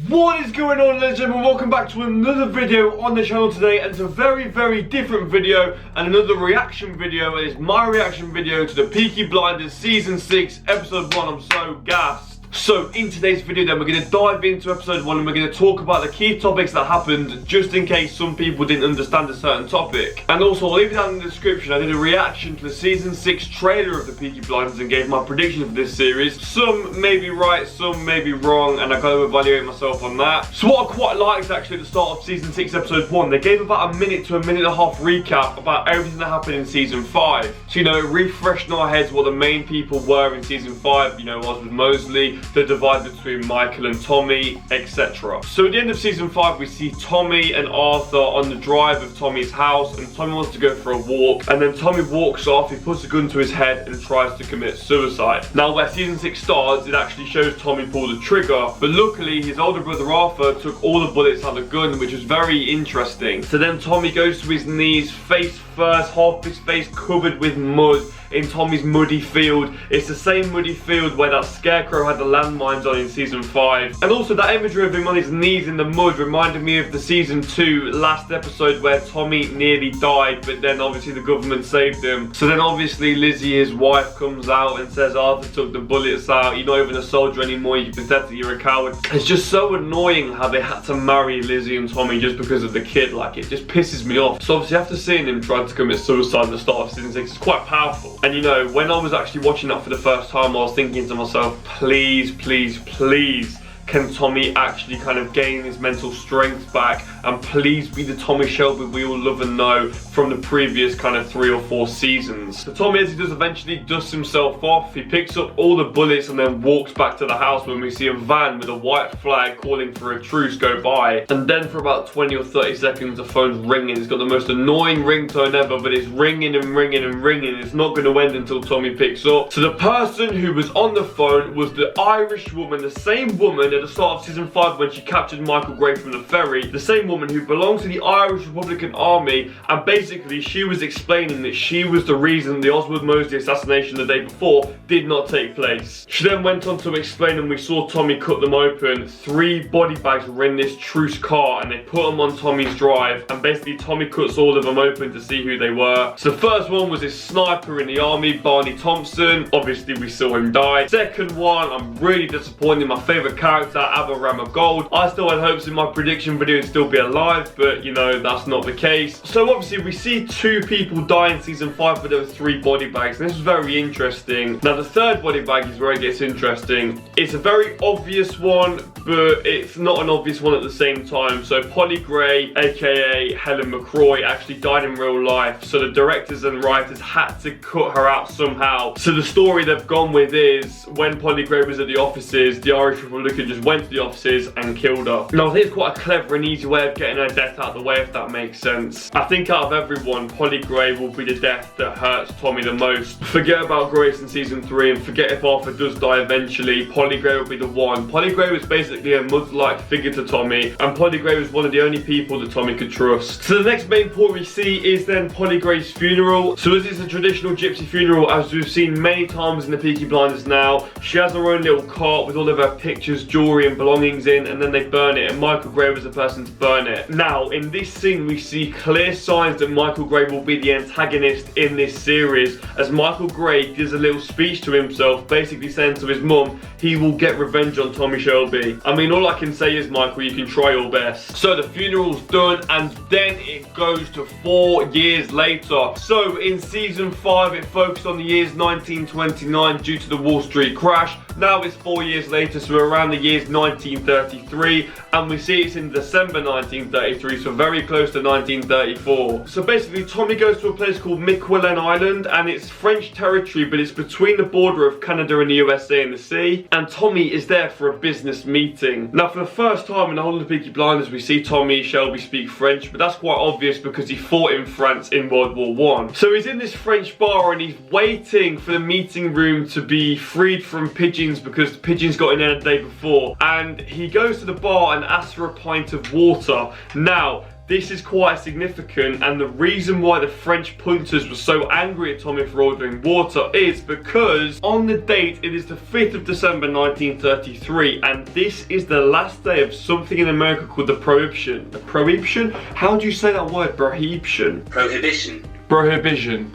What is going on, ladies and gentlemen? Welcome back to another video on the channel today, and it's a very different video and another reaction video. And it's my reaction video to the Peaky Blinders Season 6 Episode 1. I'm so gassed. So in today's video then, we're going to dive into episode 1 and we're going to talk about the key topics that happened, just in case some people didn't understand a certain topic. And also, I'll leave it down in the description. I did a reaction to the Season 6 trailer of the Peaky Blinders and gave my predictions for this series. Some may be right, some may be wrong, and I got to evaluate myself on that. So what I quite liked actually at the start of Season 6 Episode 1, they gave about a minute to a minute and a half recap about everything that happened in Season 5. So, you know, it refreshed in our heads what the main people were in Season 5, you know, Oswald Mosley, the divide between Michael and Tommy, etc. So at the end of Season 5, we see Tommy and Arthur on the drive of Tommy's house, and Tommy wants to go for a walk, and then Tommy walks off, he puts a gun to his head and tries to commit suicide. Now where Season 6 starts, it actually shows Tommy pull the trigger, but luckily his older brother Arthur took all the bullets out of the gun, which was very interesting. So then Tommy goes to his knees, face first, half his face covered with mud in Tommy's muddy field. It's the same muddy field where that scarecrow had the landmines on in Season 5. And also that imagery of him on his knees in the mud reminded me of the Season 2 last episode where Tommy nearly died, but then obviously the government saved him. So then obviously Lizzie, his wife, comes out and says Arthur took the bullets out, you're not even a soldier anymore, you're pathetic, you're a coward. It's just so annoying how they had to marry Lizzie and Tommy just because of the kid. Like, it just pisses me off. So obviously after seeing him try to commit suicide at the start of Season 6, it's quite powerful. And you know, when I was actually watching that for the first time, I was thinking to myself, please, can Tommy actually kind of gain his mental strength back, and please be the Tommy Shelby we all love and know from the previous kind of 3 or 4 seasons. So Tommy, as he does, eventually dusts himself off, he picks up all the bullets and then walks back to the house when we see a van with a white flag calling for a truce go by. And then for about 20 or 30 seconds the phone's ringing. It's got the most annoying ringtone ever, but it's ringing and ringing and ringing. It's not going to end until Tommy picks up. So the person who was on the phone was the Irish woman, the same woman at the start of Season 5 when she captured Michael Gray from the ferry, the same woman who belongs to the Irish Republican Army, and basically she was explaining that she was the reason the Oswald Mosley assassination the day before did not take place. She then went on to explain, and we saw Tommy cut them open. 3 body bags were in this truce car and they put them on Tommy's drive, and basically Tommy cuts all of them open to see who they were. So the first one was this sniper in the army, Barney Thompson. Obviously we saw him die. Second one, I'm really disappointed, my favourite character, Rama Gold. I still had hopes in my prediction video to still be alive, but you know, that's not the case. So obviously we see 2 people die in Season 5, but there were 3 body bags, and this was very interesting. Now the third body bag is where it gets interesting. It's a very obvious one, but it's not an obvious one at the same time. So Polly Gray, aka Helen McCroy, actually died in real life, so the directors and writers had to cut her out somehow. So the story they've gone with is, when Polly Gray was at the offices, the Irish Republican just went to the offices and killed her. Now I think it's quite a clever and easy way of getting her death out of the way, if that makes sense. I think out of everyone, Polly Gray will be the death that hurts Tommy the most. Forget about Grace in Season 3 and forget if Arthur does die eventually, Polly Gray will be the one. Polly Gray was basically a mother-like figure to Tommy, and Polly Gray was one of the only people that Tommy could trust. So the next main point we see is then Polly Gray's funeral. So as it's a traditional gypsy funeral, as we've seen many times in the Peaky Blinders now, she has her own little cart with all of her pictures, jewellery and belongings in, and then they burn it, and Michael Gray was the person to burn it. Now in this scene we see clear signs that Michael Gray will be the antagonist in this series, as Michael Gray gives a little speech to himself, basically saying to his mum he will get revenge on Tommy Shelby. I mean, all I can say is, Michael, you can try your best. So the funeral's done, and then it goes to 4 years later. So in Season 5 it focused on the years 1929 due to the Wall Street crash. Now it's 4 years later, so around the years 1933, and we see it's in December 1933, so very close to 1934. So basically Tommy goes to a place called Miquelon Island, and it's French territory, but it's between the border of Canada and the USA and the sea, and Tommy is there for a business meeting. Now for the first time in the whole of the Peaky Blinders we see Tommy Shelby speak French, but that's quite obvious because he fought in France in World War I. So he's in this French bar and he's waiting for the meeting room to be freed from pigeons because the pigeons got in there the day before, and he goes to the bar and asks for a pint of water. Now this is quite significant, and the reason why the French punters were so angry at Tommy for ordering water is because on the date, it is the 5th of December 1933, and this is the last day of something in America called the Prohibition. The Prohibition? How do you say that word? Prohibition. Prohibition. Prohibition.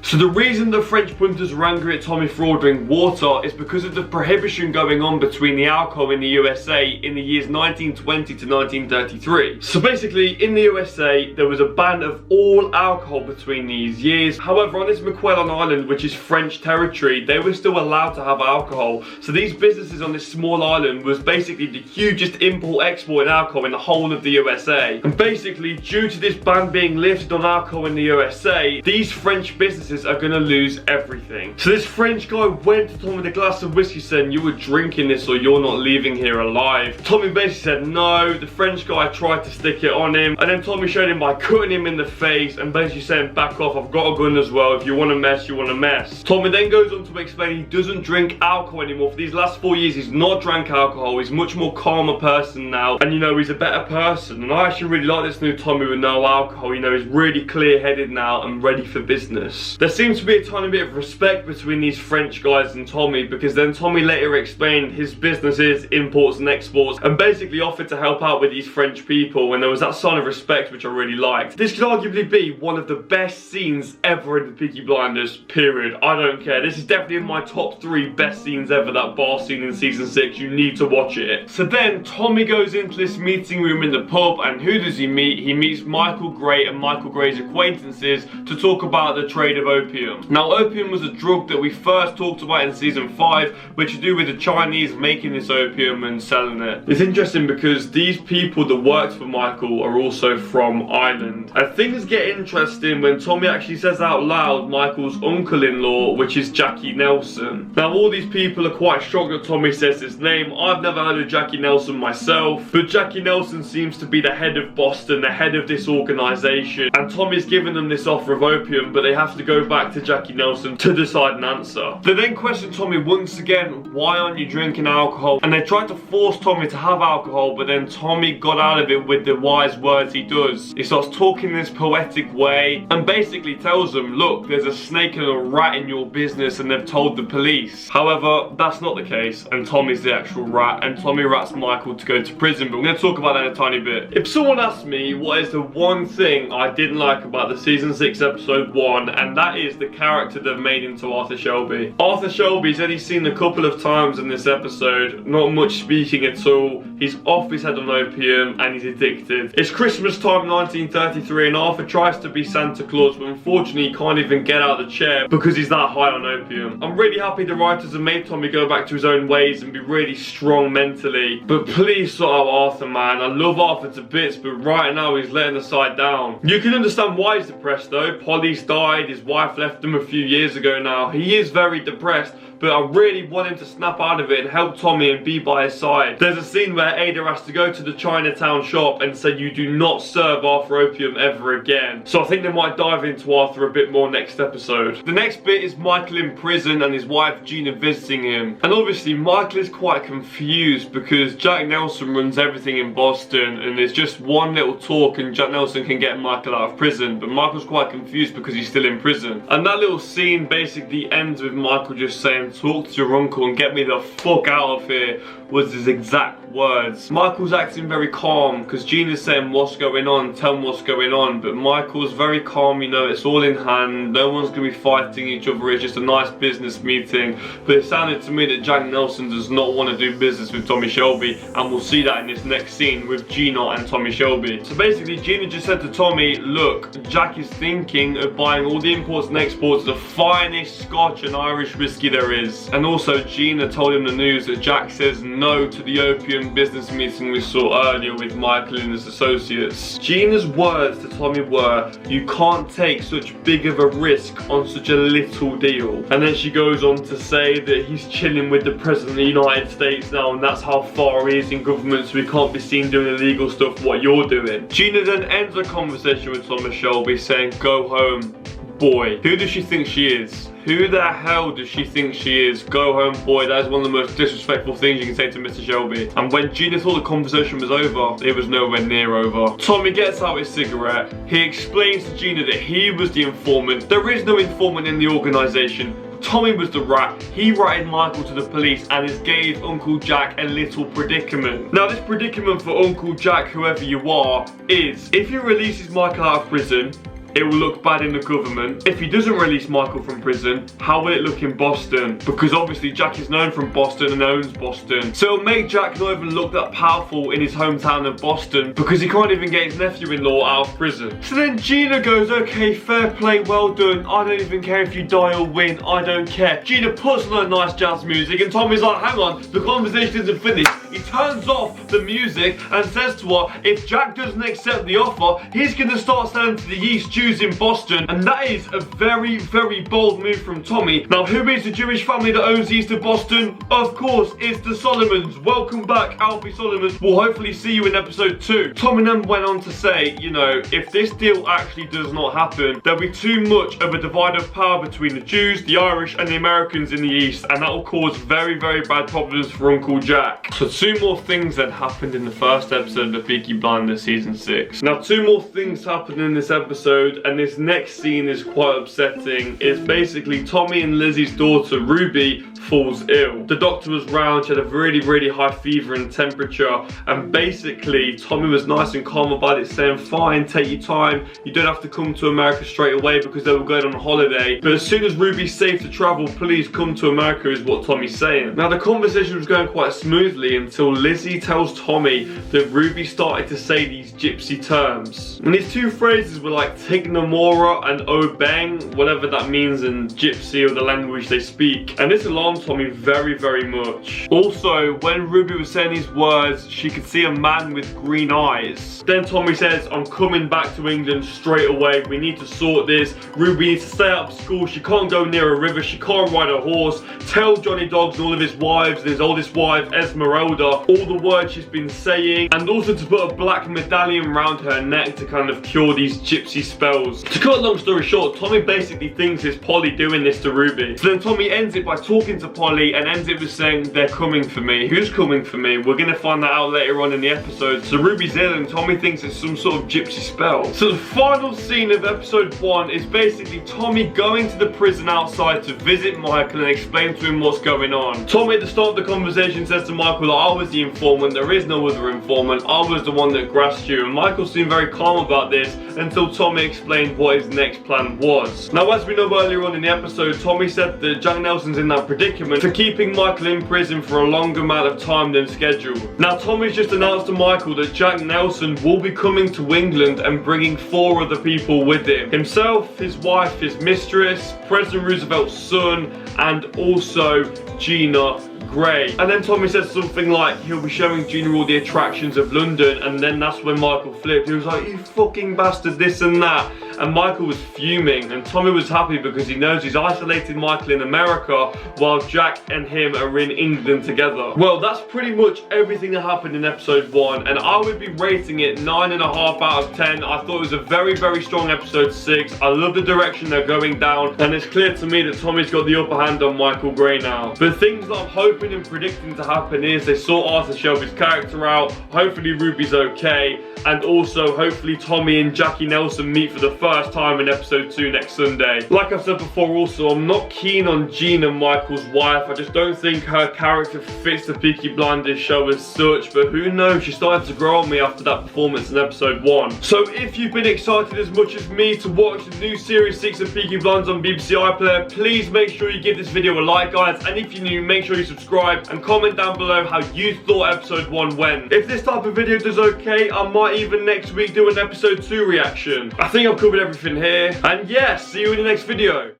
So the reason the French punters were angry at Tommy for ordering water is because of the prohibition going on between the alcohol in the USA in the years 1920 to 1933. So basically, in the USA, there was a ban of all alcohol between these years. However, on this McQuellan Island, which is French territory, they were still allowed to have alcohol. So these businesses on this small island was basically the hugest import-export in alcohol in the whole of the USA. And basically, due to this ban being lifted on alcohol in the USA, these French businesses are gonna lose everything. So this French guy went to Tommy with a glass of whiskey saying, "You were drinking this or you're not leaving here alive." Tommy basically said no. The French guy tried to stick it on him, and then Tommy showed him by cutting him in the face and basically saying, "Back off, I've got a gun as well. If you want to mess, you want to mess." Tommy then goes on to explain he doesn't drink alcohol anymore. For these last 4 years, he's not drank alcohol. He's much more calmer person now, and you know, he's a better person. And I actually really like this new Tommy with no alcohol. You know, he's really clear-headed now and ready for business. There seems to be a tiny bit of respect between these French guys and Tommy, because then Tommy later explained his business is imports and exports and basically offered to help out with these French people, and there was that sign of respect which I really liked. This could arguably be one of the best scenes ever in the Peaky Blinders, period. I don't care. This is definitely in my top 3 best scenes ever, that bar scene in season 6. You need to watch it. So then Tommy goes into this meeting room in the pub, and who does he meet? He meets Michael Gray and Michael Gray's acquaintances to talk about the trade of opium. Now, opium was a drug that we first talked about in season 5, which to do with the Chinese making this opium and selling it. It's interesting because these people that worked for Michael are also from Ireland. And things get interesting when Tommy actually says out loud Michael's uncle-in-law, which is Jackie Nelson. Now, all these people are quite shocked that Tommy says his name. I've never heard of Jackie Nelson myself, but Jackie Nelson seems to be the head of Boston, the head of this organisation, and Tommy's given them this offer of opium, but they have to go back to Jackie Nelson to decide an answer. They then question Tommy once again, why aren't you drinking alcohol? And they tried to force Tommy to have alcohol, but then Tommy got out of it with the wise words he does. He starts talking in this poetic way and basically tells them, look, there's a snake and a rat in your business and they've told the police. However, that's not the case, and Tommy's the actual rat, and Tommy rats Michael to go to prison, but we're going to talk about that in a tiny bit. If someone asked me what is the one thing I didn't like about the season 6 episode 1, and that is the character they've made into Arthur Shelby. Arthur Shelby's only seen a couple of times in this episode, not much speaking at all. He's off his head on opium and he's addicted. It's Christmas time 1933 and Arthur tries to be Santa Claus, but unfortunately he can't even get out of the chair because he's that high on opium. I'm really happy the writers have made Tommy go back to his own ways and be really strong mentally, but please sort out Arthur, man. I love Arthur to bits, but right now he's letting the side down. You can understand why he's depressed though. Polly's died, his wife left him a few years ago now. He is very depressed, but I really want him to snap out of it and help Tommy and be by his side. There's a scene where Ada has to go to the Chinatown shop and say you do not serve Arthur opium ever again. So I think they might dive into Arthur a bit more next episode. The next bit is Michael in prison and his wife Gina visiting him. And obviously Michael is quite confused because Jack Nelson runs everything in Boston, and there's just one little talk and Jack Nelson can get Michael out of prison, but Michael's quite confused because he's still in prison. And that little scene basically ends with Michael just saying, talk to your uncle and get me the fuck out of here, was his exact words. Michael's acting very calm because Gina's saying what's going on, tell him what's going on, but Michael's very calm, you know, it's all in hand, no one's gonna be fighting each other, it's just a nice business meeting. But it sounded to me that Jack Nelson does not want to do business with Tommy Shelby, and we'll see that in this next scene with Gina and Tommy Shelby. So basically Gina just said to Tommy, look, Jack is thinking of buying all the imports and exports of the finest Scotch and Irish whiskey there is. And also Gina told him the news that Jack says no to the opium business meeting we saw earlier with Michael and his associates. Gina's words to Tommy were, you can't take such big of a risk on such a little deal. And then she goes on to say that he's chilling with the President of the United States now, and that's how far he is in government, so he can't be seen doing illegal stuff what you're doing. Gina then ends the conversation with Thomas Shelby saying, go home, boy. Who does she think she is? Who the hell does she think she is? Go home, boy. That is one of the most disrespectful things you can say to Mr. Shelby. And when Gina thought the conversation was over, it was nowhere near over. Tommy gets out his cigarette. He explains to Gina that he was the informant. There is no informant in the organisation. Tommy was the rat. He ratted Michael to the police and has gave Uncle Jack a little predicament. Now this predicament for Uncle Jack, whoever you are, is if he releases Michael out of prison, it will look bad in the government. If he doesn't release Michael from prison, how will it look in Boston? Because obviously Jack is known from Boston and owns Boston. So it'll make Jack not even look that powerful in his hometown of Boston because he can't even get his nephew-in-law out of prison. So then Gina goes, okay, fair play, well done. I don't even care if you die or win, I don't care. Gina puts on a nice jazz music and Tommy's like, hang on, the conversation isn't finished. He turns off the music and says to her, if Jack doesn't accept the offer, he's gonna start selling to the Yeast Jews in Boston, and that is a very, very bold move from Tommy. Now, who is the Jewish family that owns the east of Boston? Of course, it's the Solomons. Welcome back, Alfie Solomons. We'll hopefully see you in episode 2. Tommy then went on to say, you know, if this deal actually does not happen, there'll be too much of a divide of power between the Jews, the Irish, and the Americans in the East, and that will cause very, very bad problems for Uncle Jack. So 2 more things that happened in the first episode of Peaky Blinders season 6. Now 2 more things happened in this episode, and this next scene is quite upsetting. It's basically Tommy and Lizzie's daughter Ruby falls ill. The doctor was round, she had a really, really high fever and temperature, and basically Tommy was nice and calm about it, saying fine, take your time, you don't have to come to America straight away because they were going on holiday, but as soon as Ruby's safe to travel, please come to America is what Tommy's saying. Now the conversation was going quite smoothly until Lizzie tells Tommy that Ruby started to say these gypsy terms, and these 2 phrases were like Tignamora and Obeng, whatever that means in gypsy or the language they speak, and this alarmed Tommy very, very much. Also, when Ruby was saying these words, she could see a man with green eyes. Then Tommy says, I'm coming back to England straight away, we need to sort this. Ruby needs to stay out of school, she can't go near a river, she can't ride a horse. Tell Johnny Dogs and all of his wives and his oldest wife, Esmeralda, all the words she's been saying, and also to put a black medallion around her neck to kind of cure these gypsy spells. To cut a long story short, Tommy basically thinks it's Polly doing this to Ruby. So then Tommy ends it by talking to Polly and ends it with saying, they're coming for me. Who's coming for me? We're gonna find that out later on in the episode. So Ruby's ill and Tommy thinks it's some sort of gypsy spell. So the final scene of episode 1 is basically Tommy going to the prison outside to visit Michael and explain to him what's going on. Tommy at the start of the conversation says to Michael, I was the informant, there is no other informant, I was the one that grasped you, and Michael seemed very calm about this until Tommy explained what his next plan was. Now as we know earlier on in the episode, Tommy said that Jack Nelson's in that predicament for keeping Michael in prison for a longer amount of time than scheduled. Now Tommy's just announced to Michael that Jack Nelson will be coming to England and bringing 4 other people with him. Himself, his wife, his mistress, President Roosevelt's son, and also Gina Gray. And then Tommy said something like he'll be showing Gina all the attractions of London, and then that's when Michael flipped. He was like, you fucking bastard, this and that. And Michael was fuming, and Tommy was happy because he knows he's isolated Michael in America while Jack and him are in England together. Well, that's pretty much everything that happened in episode 1, and I would be rating it 9.5 out of 10. I thought it was a very, very strong episode 6. I love the direction they're going down, and it's clear to me that Tommy's got the upper hand on Michael Gray now. But things that I'm hoping and predicting to happen is they sort Arthur Shelby's character out, hopefully Ruby's okay, and also hopefully Tommy and Jackie Nelson meet for the first time in episode 2 next Sunday. Like I've said before also, I'm not keen on Gina, Michael's wife. I just don't think her character fits the Peaky Blinders show as such, but who knows, she started to grow on me after that performance in episode 1. So if you've been excited as much as me to watch the new series 6 of Peaky Blinders on BBC iPlayer, please make sure you give this video a like, guys, and if you're new, make sure you subscribe and comment down below how you thought episode 1 went. If this type of video does okay, I might even next week do an episode 2 reaction. I think I've covered everything here, and yeah, see you in the next video.